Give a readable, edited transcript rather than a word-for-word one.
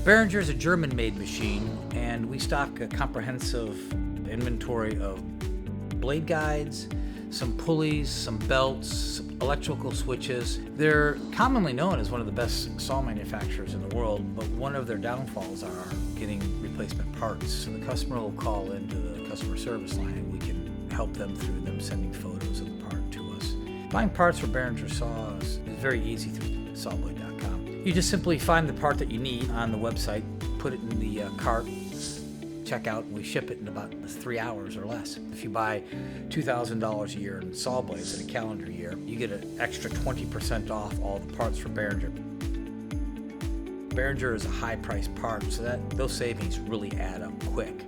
Behringer is a German-made machine, and we stock a comprehensive inventory of blade guides, some pulleys, some belts, some electrical switches. They're commonly known as one of the best saw manufacturers in the world, but one of their downfalls are getting replacement parts. So the customer will call into the customer service line and we can help them through them sending photos of the part to us. Buying parts for Behringer saws is very easy through Sawblade.com. You just simply find the part that you need on the website, put it in the cart, check out, and we ship it in about 3 hours or less. If you buy $2,000 a year in saw blades in a calendar year, you get an extra 20% off all the parts for Behringer. Behringer is a high-priced part, so that those savings really add up quick.